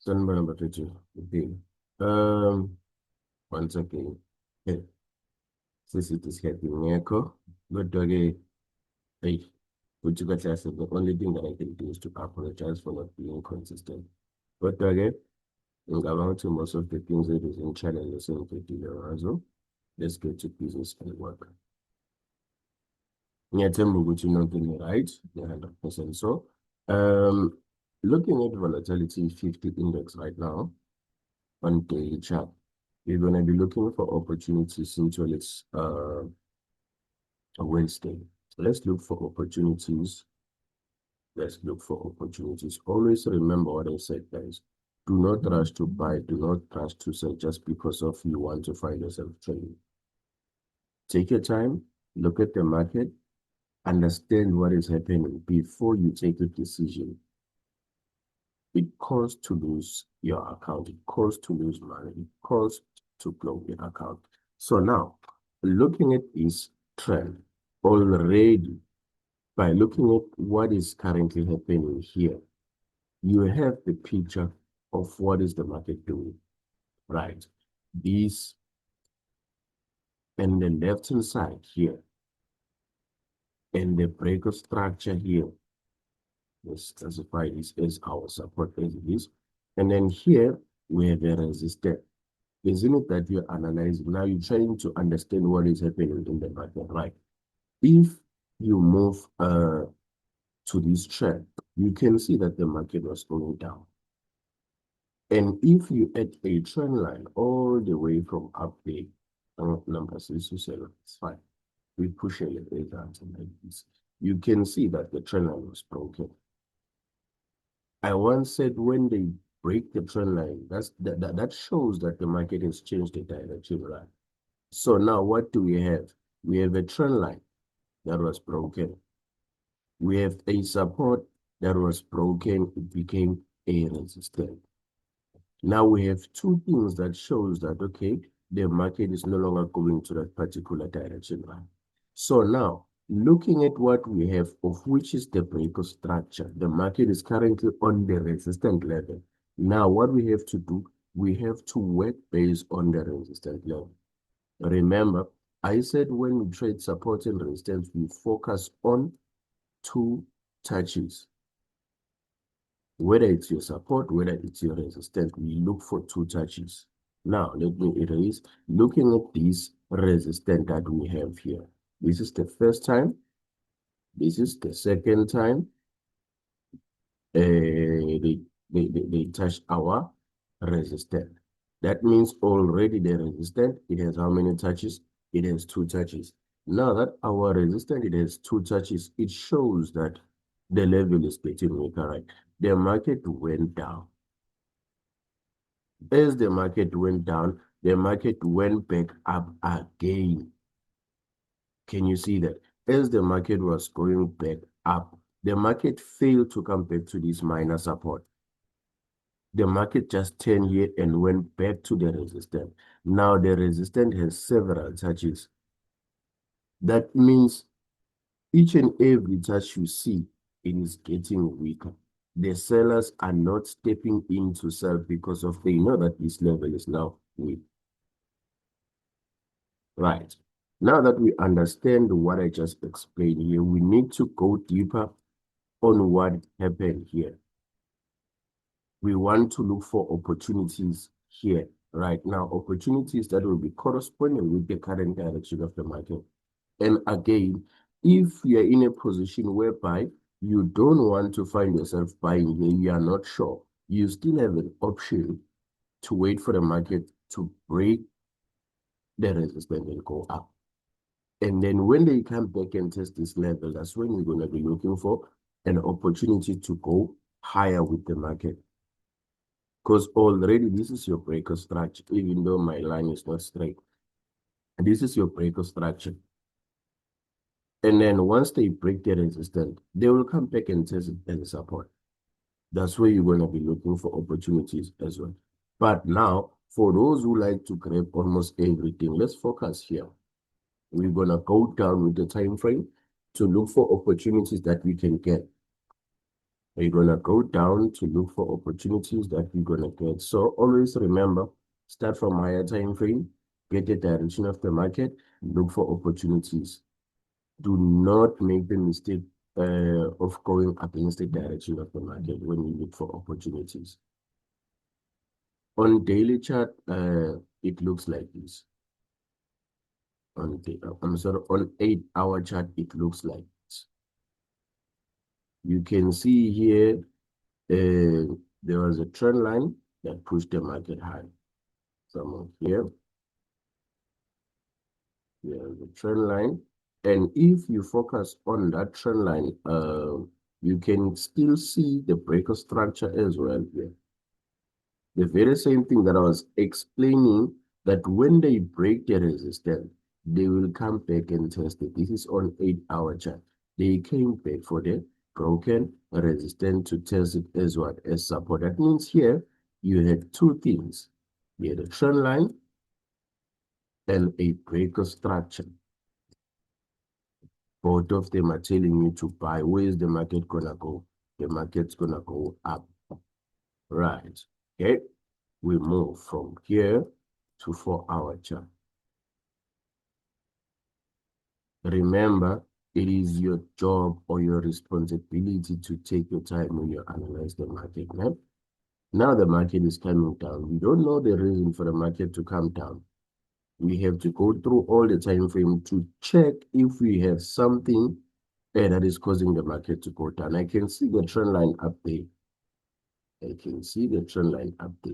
Number 22. Okay. Um, Once again, hey, since it is happening echo, but again, hey, which you got said the only thing that I can do is to apologize for not being consistent. But again, about most of the things that is in challenges in the also, let's get to business and work. Ngiyathemba ukuthi nonke ni-right, 100%. So, um, looking at volatility 50 index right now on daily chart, we're going to be looking for opportunities until it's Wednesday. So let's look for opportunities. Let's look for opportunities. Always remember what I said, guys. Do not rush to buy. Do not rush to sell just because of you want to find yourself trading. Take your time. Look at the market. Understand what is happening before you take a decision. It costs to lose your account. It costs to lose money. It costs to close your account. So now, looking at this trend already, by looking at what is currently happening here, you have the picture of what is the market doing, right? This and the left-hand side here, and the break of structure here, let's classify this as our support as it is. And then here, we have a resistance. Isn't it that you're analyzing? Now you're trying to understand what is happening in the market, right? If you move to this trend, you can see that the market was going down. And if you add a trend line all the way from up there, number 6 to 7, it's fine. We push a little bit down like this. You can see that the trend line was broken. I once said when they break the trend line, that shows that the market has changed the direction, right? So now what do we have? We have a trend line that was broken. We have a support that was broken. It became a resistance. Now we have two things that shows that, okay, the market is no longer going to that particular direction, right? So now, looking at what we have, of which is the break of structure, the market is currently on the resistance level. Now, what we have to do, we have to work based on the resistance level. Remember, I said when we trade support and resistance, we focus on two touches. Whether it's your support, whether it's your resistance, we look for two touches. Now, let me erase. Looking at this resistance that we have here. This is the first time. This is the second time. They touch our resistance. That means already the resistance, it has how many touches? It has two touches. Now that our resistance, it has two touches, it shows that the level is getting weaker, right? The market went down. As the market went down, the market went back up again. Can you see that? As the market was going back up, the market failed to come back to this minor support. The market just turned here and went back to the resistance. Now the resistance has several touches. That means each and every touch you see, it is getting weaker. The sellers are not stepping in to sell because of they know that this level is now weak. Right. Now that we understand what I just explained here, we need to go deeper on what happened here. We want to look for opportunities here right now, opportunities that will be corresponding with the current direction of the market. And again, if you're in a position whereby you don't want to find yourself buying here, you are not sure, you still have an option to wait for the market to break the resistance and go up. And then when they come back and test this level, that's when you're going to be looking for an opportunity to go higher with the market. Because already this is your breaker structure, even though my line is not straight. And this is your breaker structure. And then once they break the resistance, they will come back and test it as a support. That's where you're going to be looking for opportunities as well. But now, for those who like to grab almost everything, let's focus here. We're going to go down with the time frame to look for opportunities that we can get. We're gonna go down to look for opportunities that we're gonna get. So always remember, start from higher time frame, get the direction of the market, look for opportunities. Do not make the mistake of going against the direction of the market when you look for opportunities. On daily chart, it looks like this. On the, I'm sorry, on 8-hour chart, it looks like this. You can see here, there was a trend line that pushed the market high. Somewhere here, here's the trend line. And if you focus on that trend line, you can still see the breaker structure as well here. The very same thing that I was explaining, that when they break the resistance, they will come back and test it. This is on 8-hour chart. They came back for the broken resistance to test it as well as support. That means here you had two things. You had a trend line and a breaker structure. Both of them are telling you to buy. Where is the market gonna go? The market's gonna go up. Right. Okay. We move from here to 4-hour chart. Remember, it is your job or your responsibility to take your time when you analyze the market. Now the market is coming down. We don't know the reason for the market to come down. We have to go through all the time frame to check if we have something that is causing the market to go down. I can see the trend line up there. I can see the trend line up there.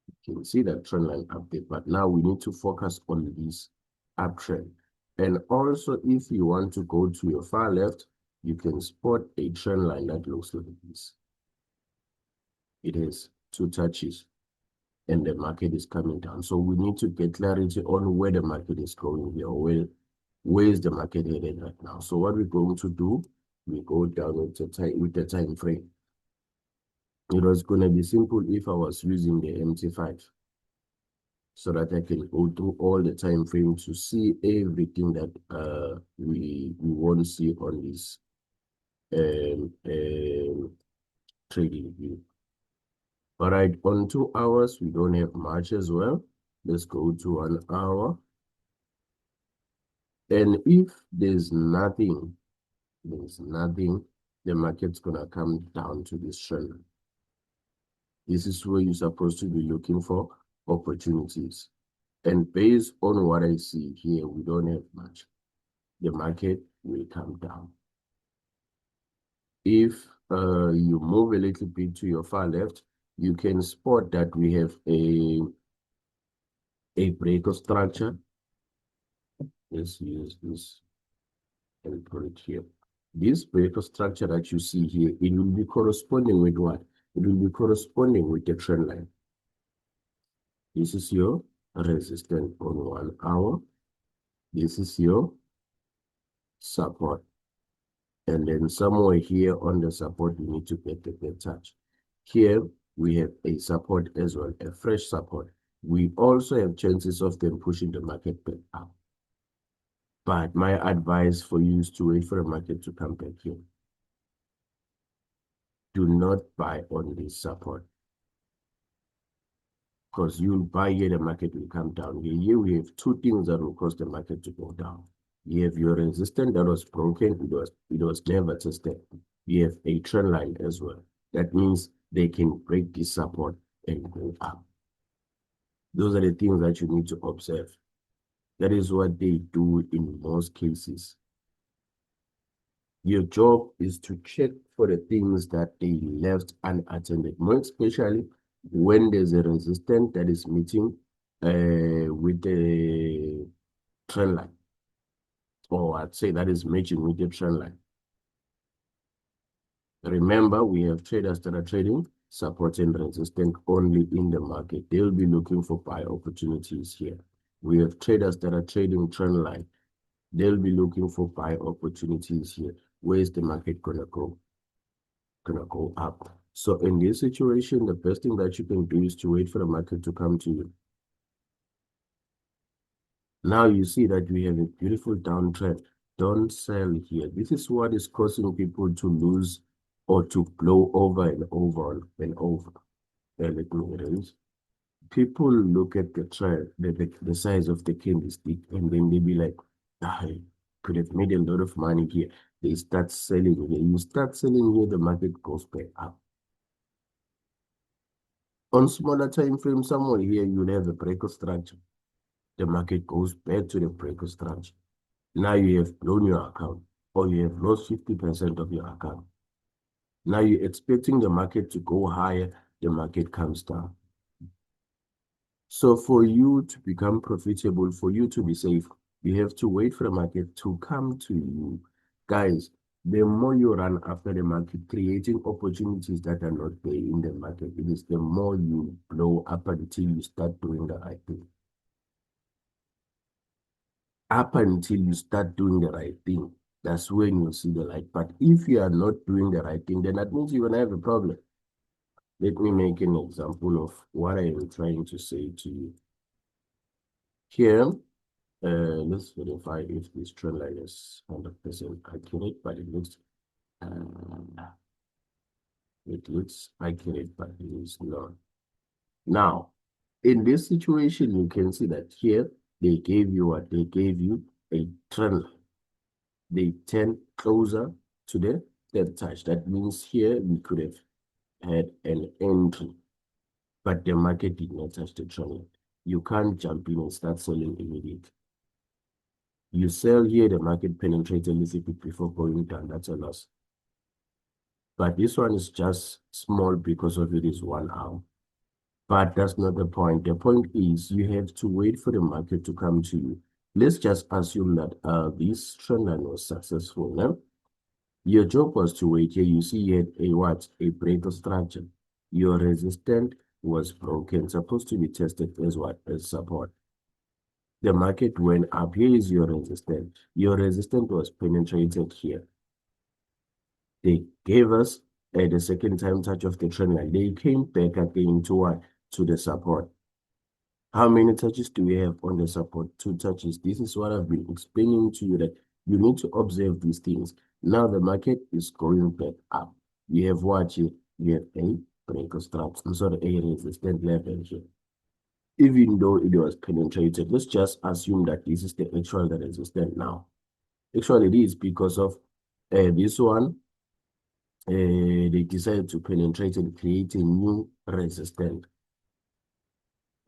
You can see that trend line up there, but now we need to focus on this uptrend. And also, if you want to go to your far left, you can spot a trend line that looks like this. It has two touches, and the market is coming down. So we need to get clarity on where the market is going here, where is the market headed right now. So what we're going to do, we go down with the time frame. It was going to be simple if I was using the MT5, so that I can go through all the time frame to see everything that we want to see on this trading view. All right, on 2 hours, we don't have much as well. Let's go to 1 hour. And if there's nothing, the market's gonna come down to this trend. This is where you're supposed to be looking for opportunities. And based on what I see here, we don't have much. The market will come down. If you move a little bit to your far left, you can spot that we have a breaker structure. Let's use this and put it here. This breaker structure that you see here, it will be corresponding with what? It will be corresponding with the trend line. This is your resistance on 1 hour. This is your support. And then somewhere here on the support, we need to get the dead touch. Here, we have a support as well, a fresh support. We also have chances of them pushing the market back up. But my advice for you is to wait for the market to come back here. Do not buy on this support, because you'll buy here, the market will come down. Here we have two things that will cause the market to go down. You have your resistance that was broken, it was never tested. You have a trend line as well. That means they can break this support and go up. Those are the things that you need to observe. That is what they do in most cases. Your job is to check for the things that they left unattended, more especially when there's a resistance that is meeting with the trend line, or I'd say that is matching with the trend line. Remember, we have traders that are trading support and resistance only in the market. They'll be looking for buy opportunities here. We have traders that are trading trend line. They'll be looking for buy opportunities here. Where is the market gonna go? Gonna go up. So in this situation, the best thing that you can do is to wait for the market to come to you. Now you see that we have a beautiful downtrend. Don't sell here. This is what is causing people to lose or to blow over and over and over. Let me erase. People look at the trend, the size of the candlestick, and then they be like, I could have made a lot of money here. They start selling here. You start selling here, the market goes back up. On smaller time frame, somewhere here, you'll have a break of structure. The market goes back to the break of structure. Now you have blown your account, or you have lost 50% of your account. Now you're expecting the market to go higher, the market comes down. So for you to become profitable, for you to be safe, you have to wait for the market to come to you. Guys, the more you run after the market, creating opportunities that are not there in the market, it is the more you blow up until you start doing the right thing. Up until you start doing the right thing, that's when you see the light. But if you are not doing the right thing, then that means you're going to have a problem. Let me make an example of what I am trying to say to you. Here, let's verify if this trend line is 100% accurate, but it looks accurate, but it is not. Now, in this situation, you can see that here they gave you what? They gave you a trend line. They tend closer to the dead touch. That means here we could have had an entry, but the market did not touch the trend line. You can't jump in and start selling immediately. You sell here, the market penetrated a little bit before going down. That's a loss. But this one is just small because of it is 1 hour. But that's not the point. The point is you have to wait for the market to come to you. Let's just assume that this trend line was successful. Now, your job was to wait here. You see you had a what? A break of structure. Your resistance was broken, supposed to be tested as what? As support. The market went up. Here is your resistance. Your resistance was penetrated here. They gave us at the second time touch of the trend line. They came back again to what? To the support. How many touches do we have on the support? 2 touches. This is what I've been explaining to you, that you need to observe these things. Now the market is going back up. You have what? You have a break of straps. I'm sorry, a resistance level here. Even though it was penetrated, let's just assume that this is the actual resistance now. Actually, it is because of this one. They decided to penetrate and create a new resistance.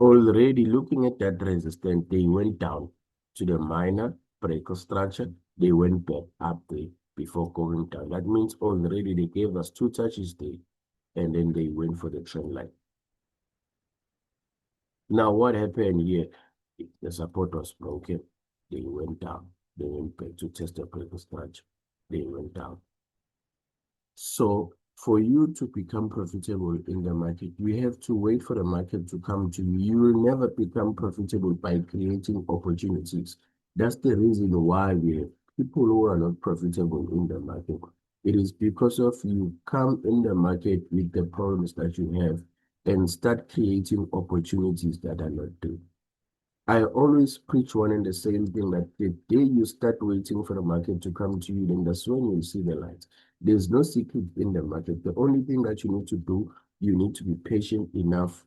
Already looking at that resistance, they went down to the minor break of structure. They went back up there before going down. That means already they gave us 2 touches there, and then they went for the trend line. Now, what happened here? The support was broken. They went down. They went back to test the break of structure. They went down. So for you to become profitable in the market, you have to wait for the market to come to you. You will never become profitable by creating opportunities. That's the reason why we have people who are not profitable in the market. It is because of you come in the market with the problems that you have and start creating opportunities that are not there. I always preach one and the same thing, that the day you start waiting for the market to come to you, then that's when you see the light. There's no secret in the market. The only thing that you need to do, you need to be patient enough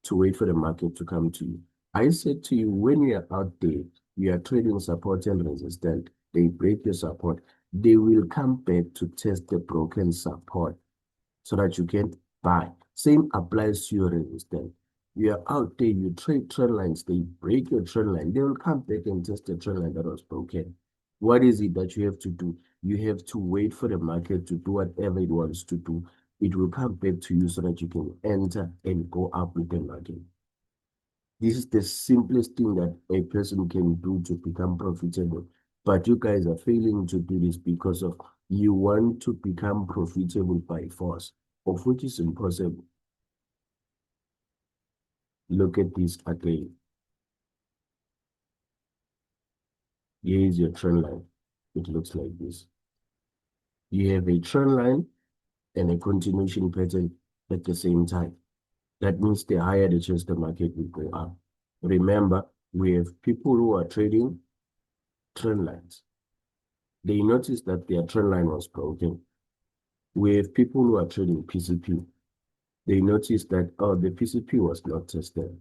to wait for the market to come to you. I said to you, when you are out there, you are trading support and resistance, they break your support, they will come back to test the broken support so that you can buy. Same applies to your resistance. You are out there, you trade trend lines, they break your trend line, they will come back and test the trend line that was broken. What is it that you have to do? You have to wait for the market to do whatever it wants to do. It will come back to you so that you can enter and go up with the market. This is the simplest thing that a person can do to become profitable. But you guys are failing to do this because of you want to become profitable by force, of which is impossible. Look at this again. Here is your trend line. It looks like this. You have a trend line and a continuation pattern at the same time. That means the higher the chance the market will go up. Remember, we have people who are trading trend lines. they noticed that their trend line was broken. With people who are trading PCP, they noticed that, oh, the PCP was not tested.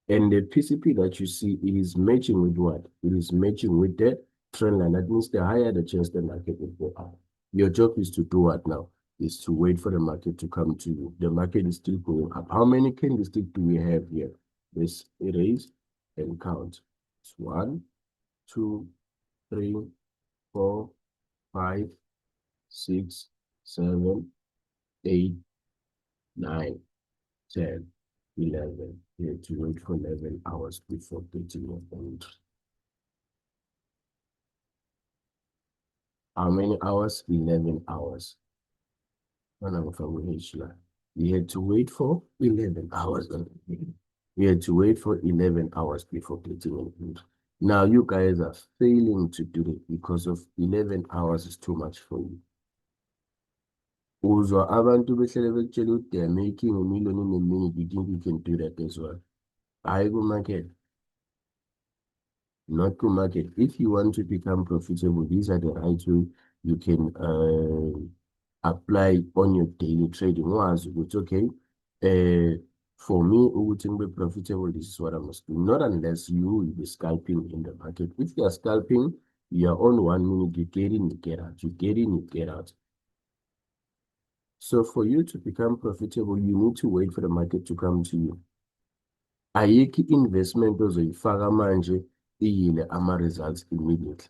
And the PCP that you see, it is matching with what? It is matching with the trend line. That means the higher the chance the market will go up. Your job is to do what now? Is to wait for the market to come to you. The market is still going up. How many candlesticks do we have here? Let's erase and count. It's 1, 2, 3, 4, 5, 6, 7, 8, 9, 10, 11. You have to wait for 11 hours before getting your entry. How many hours? 11 hours. We had to wait for 11 hours. We had to wait for 11 hours before getting an entry. Now you guys are failing to do it because of 11 hours is too much for you. Uzwa abantu behlele bekutshela ukuthi they are making a million in a minute. You think you can do that as well? I go market. Not to market. If you want to become profitable, these are the right way you can apply on your daily trading. Was it's okay. For me, to be profitable, this is what I must do. Not unless you will be scalping in the market. If you are scalping, you are on 1 minute, you get in, you get out, you get in, you get out. So for you to become profitable, you need to wait for the market to come to you. Ayikho investment ozoyifaka manje iyile ama-results immediately.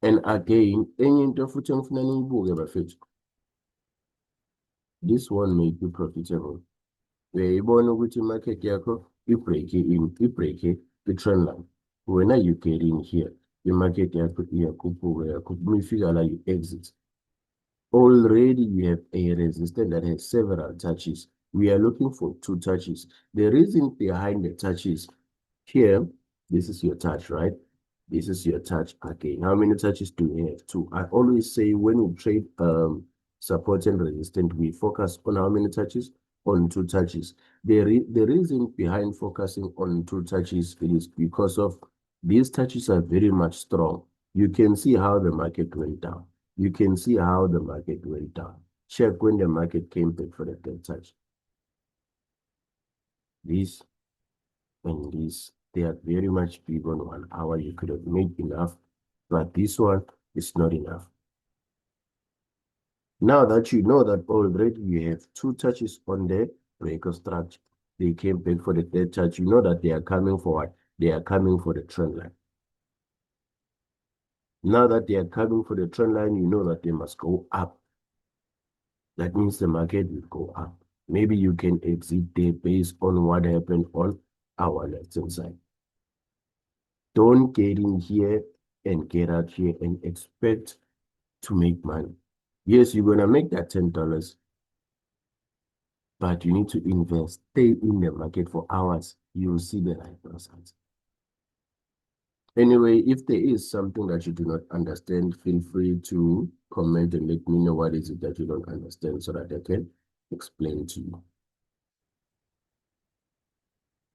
And again, enye into futhi engifuna niyibuke bafethu, this won't make you profitable. Uyayibona ukuthi imarket yakho ibreake i-trend line. When you get in here, imarket yakho iyakhuphuka ifika la you exit. Already you have a resistance that has several touches. We are looking for 2 touches. The reason behind the touches here, this is your touch, right? This is your touch again. How many touches do we have? 2. I always say when we trade support and resistance, we focus on how many touches? On 2 touches. The reason behind focusing on 2 touches is because of these touches are very much strong. You can see how the market went down. You can see how the market went down. Check when the market came back for the 3rd touch. This and this, they are very much big on 1 hour. You could have made enough, but this one is not enough. Now that you know that already you have 2 touches on the breaker structure, they came back for the 3rd touch. You know that they are coming for what? They are coming for the trend line. Now that they are coming for the trend line, you know that they must go up. That means the market will go up. Maybe you can exit there based on what happened on our left-hand side. Don't get in here and get out here and expect to make money. Yes, you're going to make that $10, but you need to invest. Stay in the market for hours. You will see the right results. Anyway, if there is something that you do not understand, feel free to comment and let me know what is it that you don't understand so that I can explain to you.